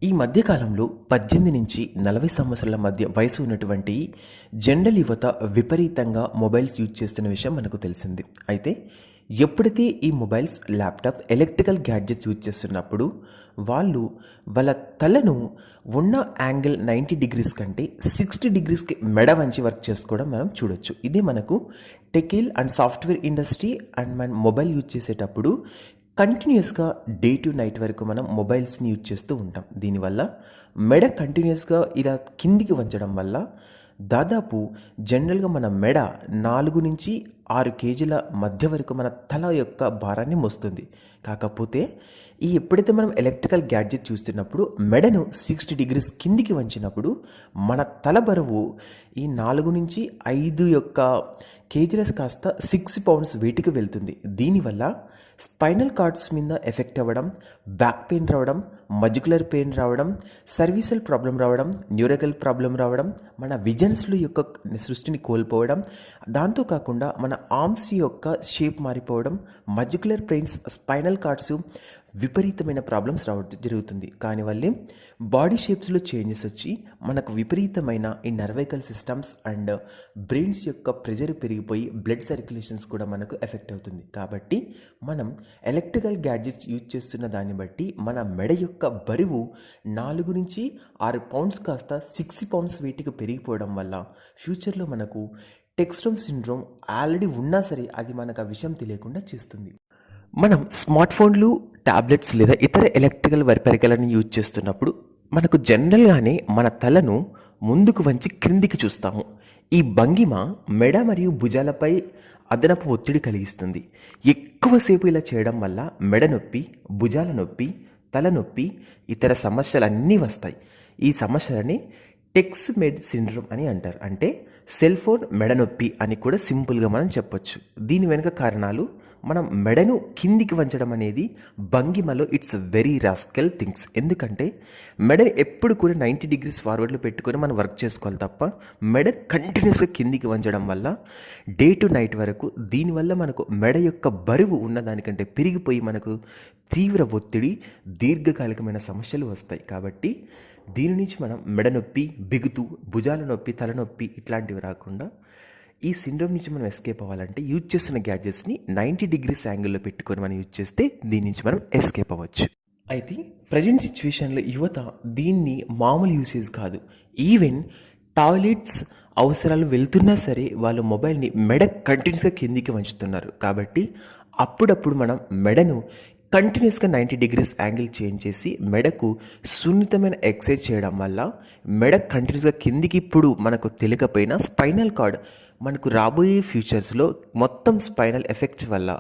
ఈ మధ్య కాలంలో 18-40 సంవత్సరాల మధ్య వయసు ఉన్నటువంటి జనరల్ యువత విపరీతంగా మొబైల్స్ యూజ్ చేస్తున్న విషయం మనకు తెలిసింది. అయితే ఎప్పుడైతే ఈ mobiles, laptop, electrical gadgets use చేస్తున్నప్పుడు వాళ్ళు వాళ్ళ తలను ఉన్న యాంగిల్ 90 డిగ్రీస్ కంటే 60 డిగ్రీస్కి మెడ వంచి వర్క్ చేసుకోవడం మనం చూడొచ్చు. ఇది మనకు టెకిల్ అండ్ సాఫ్ట్వేర్ ఇండస్ట్రీ అండ్ మన మొబైల్ యూజ్ చేసేటప్పుడు కంటిన్యూస్గా డే టు నైట్ వరకు మనం మొబైల్స్ని యూజ్ చేస్తూ ఉంటాం. దీనివల్ల మెడ కంటిన్యూస్గా ఇలా కిందికి వంచడం వల్ల దాదాపు జనరల్గా మన మెడ 4-6 కేజీల మధ్య వరకు మన తల యొక్క భారాన్ని మోస్తుంది. కాకపోతే ఎప్పుడైతే మనం ఎలక్ట్రికల్ గ్యాడ్జెట్ చూస్తున్నప్పుడు మెడను 60 డిగ్రీస్ కిందికి వంచినప్పుడు మన తల బరువు ఈ 4-5 యొక్క కేజీలస్ కాస్త 6 పౌండ్స్ వెయిట్కి వెళ్తుంది. దీనివల్ల స్పైనల్ కార్డ్స్ మీద ఎఫెక్ట్ అవ్వడం, బ్యాక్ పెయిన్ రావడం, మజికులర్ పెయిన్ రావడం, సర్వీసల్ ప్రాబ్లం రావడం, న్యూరకల్ ప్రాబ్లం రావడం, మన విజన్స్లో యొక్క సృష్టిని కోల్పోవడం, దాంతో కాకుండా మన ఆర్మ్స్ యొక్క షేప్ మారిపోవడం, మజికులర్ పెయిన్స్, స్పైనల్ కార్డ్స్ విపరీతమైన ప్రాబ్లమ్స్ జరుగుతుంది. కానివల్లే బాడీ షేప్స్లో చేంజెస్ వచ్చి మనకు విపరీతమైన ఈ నర్వైకల్ సిస్టమ్స్ అండ్ బ్రెయిన్స్ యొక్క ప్రెజర్ పెరిగిపోయి బ్లడ్ సర్క్యులేషన్స్ కూడా మనకు ఎఫెక్ట్ అవుతుంది. కాబట్టి మనం ఎలక్ట్రికల్ గ్యాడ్జెట్స్ యూజ్ చేస్తున్న దాన్ని బట్టి మన మెడ యొక్క బరువు 4-6 పౌండ్స్ కాస్త 6 పౌండ్స్ వెయిట్కి పెరిగిపోవడం వల్ల ఫ్యూచర్లో మనకు టెక్స్ట్రోమ్ సిండ్రోమ్ ఆల్రెడీ ఉన్నా సరే అది మనకు ఆ విషయం తెలియకుండా చేస్తుంది. మనం స్మార్ట్ ఫోన్లు, టాబ్లెట్స్ లేదా ఇతర ఎలక్ట్రికల్ పరికరాలను యూజ్ చేస్తున్నప్పుడు మనకు జనరల్గానే మన తలను ముందుకు వంచి క్రిందికి చూస్తాము. ఈ భంగిమ మెడ మరియు భుజాలపై అదనపు ఒత్తిడి కలిగిస్తుంది. ఎక్కువసేపు ఇలా చేయడం వల్ల మెడ నొప్పి, భుజాల నొప్పి, తలనొప్పి, ఇతర సమస్యలన్నీ వస్తాయి. ఈ సమస్యలని టెక్స్ మెడ్ సిండ్రోమ్ అని అంటారు. అంటే సెల్ ఫోన్ మెడ నొప్పి అని కూడా సింపుల్గా మనం చెప్పొచ్చు. దీని వెనుక కారణాలు మనం మెడను కిందికి వంచడం అనేది భంగిమలో ఇట్స్ వెరీ రాస్కల్ థింగ్స్. ఎందుకంటే మెడని ఎప్పుడు కూడా 90 డిగ్రీస్ ఫార్వర్డ్లో పెట్టుకొని మనం వర్క్ చేసుకోవాలి తప్ప మెడ కంటిన్యూస్గా కిందికి వంచడం వల్ల డే టు నైట్ వరకు దీనివల్ల మనకు మెడ యొక్క బరువు ఉన్నదానికంటే పెరిగిపోయి మనకు తీవ్ర ఒత్తిడి, దీర్ఘకాలికమైన సమస్యలు వస్తాయి. కాబట్టి దీని నుంచి మనం మెడ నొప్పి, బిగుతు, భుజాల నొప్పి, తలనొప్పి ఇట్లాంటివి రాకుండా ఈ సిండ్రోమ్ నుంచి మనం ఎస్కేప్ అవ్వాలంటే యూజ్ చేస్తున్న గ్యాడ్జెట్స్ని 90 డిగ్రీస్ యాంగిల్లో పెట్టుకొని మనం యూజ్ చేస్తే దీని నుంచి మనం ఎస్కేప్ అవ్వచ్చు. అయితే ప్రజెంట్ సిచ్యువేషన్లో యువత దీన్ని మామూలు యూసేజ్ కాదు, ఈవెన్ టాయిలెట్స్ అవసరాలు వెళ్తున్నా సరే వాళ్ళు మొబైల్ని మెడ కంటిన్యూస్గా కిందికి వంచుతున్నారు. కాబట్టి అప్పుడప్పుడు మనం మెడను కంటిన్యూస్గా 90 డిగ్రీస్ యాంగిల్ చేంజ్ చేసి మెడకు సున్నితమైన ఎక్సర్సైజ్ చేయడం వల్ల మెడ కంటిన్యూస్గా కిందికి ఇప్పుడు మనకు తెలియకపోయినా స్పైనల్ కార్డ్ మనకు రాబోయే ఫ్యూచర్స్లో మొత్తం స్పైనల్ ఎఫెక్ట్స్ వల్ల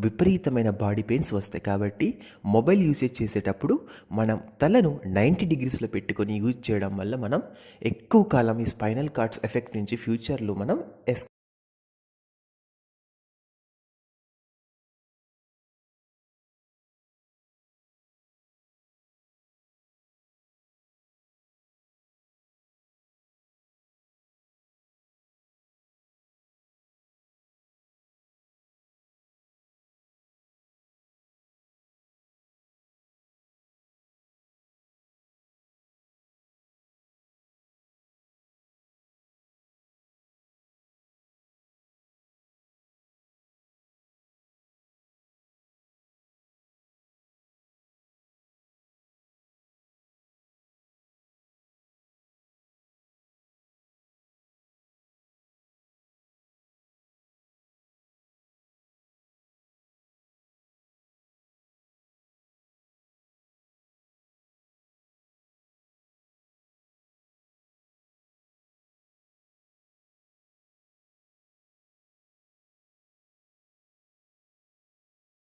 విపరీతమైన బాడీ పెయిన్స్ వస్తాయి. కాబట్టి మొబైల్ యూసేజ్ చేసేటప్పుడు మనం తలను 90 డిగ్రీస్లో పెట్టుకొని యూజ్ చేయడం వల్ల మనం ఎక్కువ కాలం ఈ స్పైనల్ కార్డ్స్ ఎఫెక్ట్ నుంచి ఫ్యూచర్లో మనం ఎస్కేప్